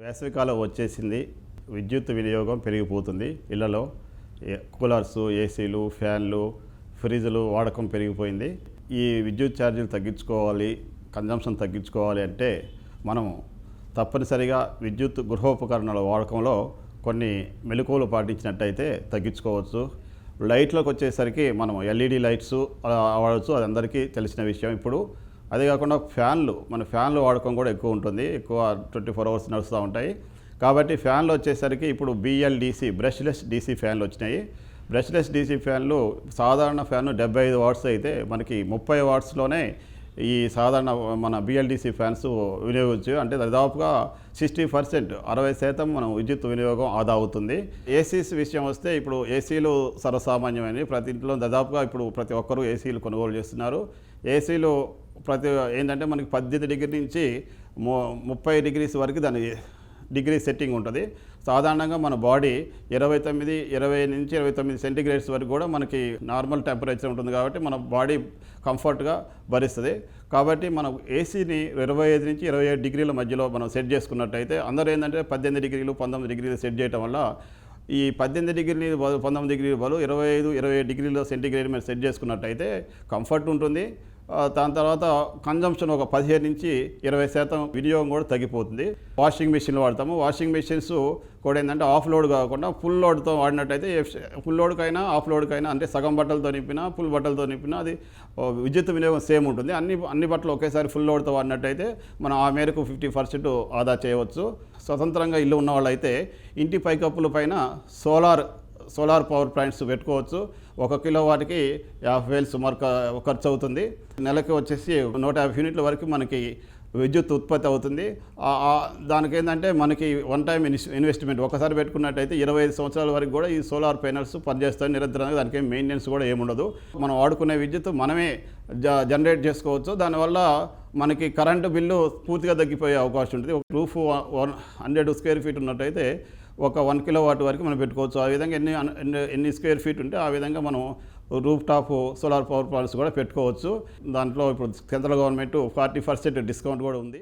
వేసవికాలం వచ్చేసింది. విద్యుత్ వినియోగం పెరిగిపోతుంది. ఇళ్లలో కూలర్స్, ఏసీలు, ఫ్యాన్లు, ఫ్రిడ్జ్లు వాడకం పెరిగిపోయింది. ఈ విద్యుత్ ఛార్జీలు తగ్గించుకోవాలి, కన్జంప్షన్ తగ్గించుకోవాలి అంటే మనము తప్పనిసరిగా విద్యుత్ గృహోపకరణాల వాడకంలో కొన్ని మెలకువలు పాటించినట్టయితే తగ్గించుకోవచ్చు. లైట్లకు వచ్చేసరికి మనం ఎల్ఈడి లైట్స్ వాడవచ్చు, అది అందరికీ తెలిసిన విషయం. ఇప్పుడు అదే కాకుండా ఫ్యాన్లు వాడకం కూడా ఎక్కువ ఉంటుంది, ఎక్కువ 24 అవర్స్ నడుస్తూ ఉంటాయి. కాబట్టి ఫ్యాన్లు వచ్చేసరికి ఇప్పుడు BLDC బ్రష్లెస్ DC ఫ్యాన్లు వచ్చినాయి. బ్రష్లెస్ DC ఫ్యాన్లు సాధారణ ఫ్యాన్ 75 వాట్స్ అయితే మనకి 30 వాట్స్లోనే ఈ సాధారణ మన BLDC ఫ్యాన్స్ వినియోగించు, అంటే దాదాపుగా 60%, 60% మనం విద్యుత్ వినియోగం ఆదా అవుతుంది. ఏసీస్ విషయం వస్తే ఇప్పుడు ఏసీలు సర్వసామాన్యమైనవి. ప్రతి ఇంట్లో దాదాపుగా ఇప్పుడు ప్రతి ఒక్కరూ ఏసీలు కొనుగోలు చేస్తున్నారు. ఏసీలు ఏంటంటే మనకి 18 డిగ్రీ నుంచి 30 డిగ్రీస్ వరకు దాని డిగ్రీ సెట్టింగ్ ఉంటుంది. సాధారణంగా మన బాడీ 20 నుంచి 29 సెంటీగ్రేడ్స్ వరకు కూడా మనకి నార్మల్ టెంపరేచర్ ఉంటుంది. కాబట్టి మన బాడీ కంఫర్ట్గా భరిస్తుంది. కాబట్టి మనం ఏసీని 25 నుంచి 27 డిగ్రీల మధ్యలో మనం సెట్ చేసుకున్నట్టయితే, అందరూ ఏంటంటే 18 డిగ్రీలు 19 డిగ్రీలు సెట్ చేయడం వల్ల ఈ 18 డిగ్రీలు 19 డిగ్రీలు బదులు 25, 27 డిగ్రీల సెంటీగ్రేడ్ మీద సెట్ చేసుకున్నట్టయితే కంఫర్ట్ ఉంటుంది. దాని తర్వాత కన్జంప్షన్ ఒక 15 నుంచి 20% వినియోగం కూడా తగ్గిపోతుంది. వాషింగ్ మెషిన్లు వాడతాము. వాషింగ్ మెషిన్స్ కూడా ఏంటంటే ఆఫ్ లోడ్ కాకుండా ఫుల్ లోడ్తో వాడినట్టయితే, ఫుల్ లోడ్కైనా ఆఫ్ లోడ్కైనా, అంటే సగం బట్టలతో నింపినా ఫుల్ బట్టలతో నింపినా అది విద్యుత్ వినియోగం సేమ్ ఉంటుంది. అన్ని బట్టలు ఒకేసారి ఫుల్ లోడ్తో వాడినట్టయితే మనం ఆ మేరకు 50% ఆదా చేయవచ్చు. స్వతంత్రంగా ఇల్లు ఉన్న వాళ్ళైతే ఇంటి పైకప్పుల పైన సోలార్ పవర్ ప్లాంట్స్ పెట్టుకోవచ్చు. 1 కిలోవాట్కి 50,000 సుమారు ఖర్చు అవుతుంది. నెలకి వచ్చేసి 150 యూనిట్ల వరకు మనకి విద్యుత్ ఉత్పత్తి అవుతుంది. దానికి ఏంటంటే మనకి వన్ టైం ఇన్వెస్ట్మెంట్ ఒకసారి పెట్టుకున్నట్టయితే 25 సంవత్సరాల వరకు కూడా ఈ సోలార్ ప్యానల్స్ పనిచేస్తాయి నిరంతరంగా. దానికి మెయింటెనెన్స్ కూడా ఏముండదు. మనం వాడుకునే విద్యుత్ మనమే జనరేట్ చేసుకోవచ్చు. దానివల్ల మనకి కరెంటు బిల్లు పూర్తిగా తగ్గిపోయే అవకాశం ఉంటుంది. ఒక రూఫ్ 100 స్క్వేర్ ఫీట్ ఉన్నట్టయితే ఒక 1 కిలోవాట్ వరకు మనం పెట్టుకోవచ్చు. ఆ విధంగా ఎన్ని స్క్వేర్ ఫీట్ ఉంటే ఆ విధంగా మనం roof top solar power plants కూడా పెట్టుకోవచ్చు. దాంట్లో ఇప్పుడు సెంట్రల్ గవర్నమెంట్ 40% డిస్కౌంట్ కూడా ఉంది.